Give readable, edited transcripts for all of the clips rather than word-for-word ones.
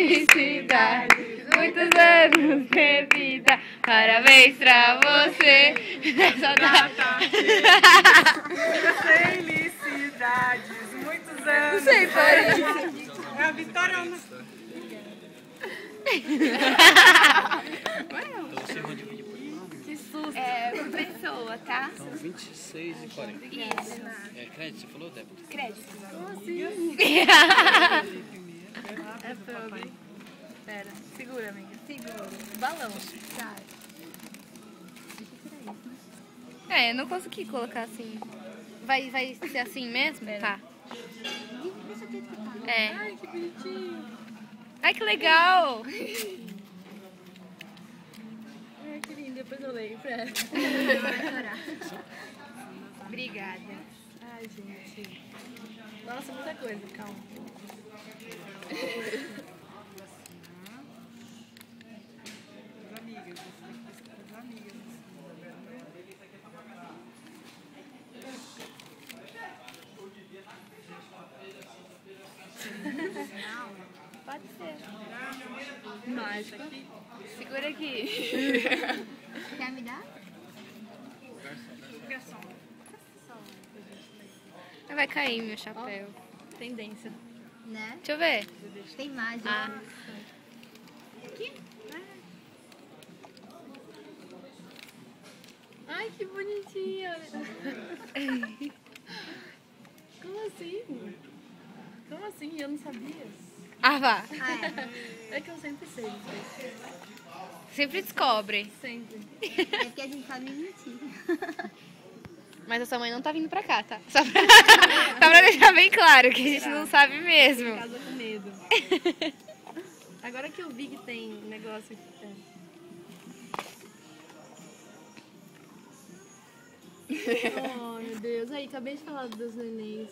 felicidades, muitos anos de vida. Parabéns pra você nessa data. Felicidades, muitos anos. Não sei, pode. É a Vitória. Que susto. É, por pessoa, tá? São 26,40. Isso. É crédito, você falou, débito? Crédito. Como assim? É sobre. Pera, segura, amiga. Segura. Balão. Tá. É, eu não consegui colocar assim. Vai ser assim mesmo? Tá. É. Ai, que bonitinho. Ai, que legal! Ai, que lindo. Depois eu leio. Pera. Obrigada. Ai, gente. Nossa, muita coisa. Calma. Pode ser. Mágica. Segura aqui. Quer me dar? Vai cair meu chapéu. Tendência. Né? Deixa eu ver. Tem mágica. Ah. Ai, que bonitinha. Como assim? Como assim? Eu não sabia. Ah, vá. Ah, É que eu sempre sei. Sempre descobre. Sempre. é porque a gente sabe mentir. Mas a sua mãe não tá vindo pra cá, tá? Só pra deixar bem claro que a gente não sabe mesmo. Casa com medo. Agora que eu vi que tem negócio aqui. Oh, meu Deus. Aí, acabei de falar dos nenéns.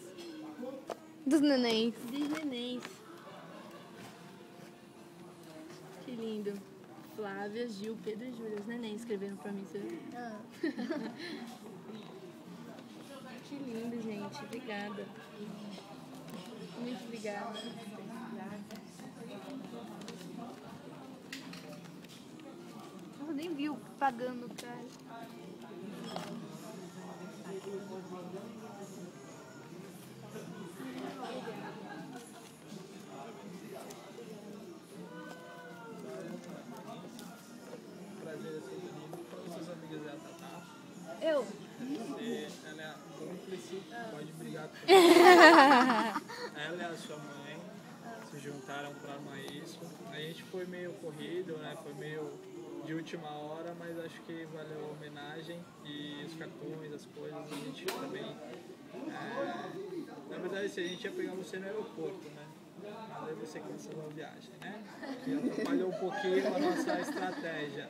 Dos nenéns. Dos nenéns. Que lindo. Flávia, Gil, Pedro e Júlia. Os nenéns escrevendo pra mim, você viu? Ah. Que lindo, gente. Obrigada. Muito obrigada. Eu nem vi o pagando, cara. Prazer é sempre lindo. Qual suas amigas é a Tatá? Eu? Ela é a cúmplice, pode brigar com ela. Ela e a sua mãe se juntaram para armar isso. A gente foi meio corrido, né? Foi meio de última hora, mas acho que valeu a homenagem e os cartões, as coisas, a gente também. Na verdade, se a gente ia pegar você no aeroporto, né? Mas aí você cancelou a viagem, né? E atrapalhou um pouquinho a nossa estratégia.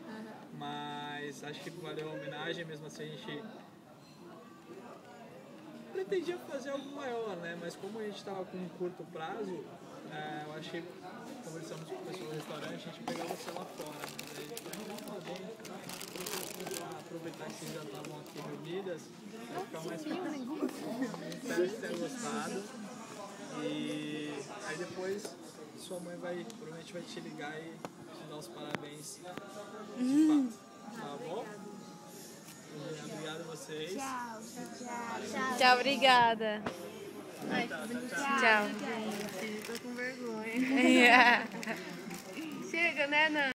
Mas acho que valeu a homenagem, mesmo assim a gente pretendia fazer algo maior, né? Mas como a gente estava com um curto prazo, eu acho que conversamos com o pessoal do restaurante, a gente pegava você lá fora. Mas aí vamos lá dentro, pra aproveitar que vocês já estavam aqui reunidas, vai ficar mais fácil. Espero que tenham gostado. E aí depois sua mãe provavelmente vai te ligar e te dar os parabéns de fato. Tá bom? Obrigado a vocês. Tchau, tchau, tchau. Tchau, obrigada. Tchau. Tchau. Tô com vergonha. Chega, né, Nan?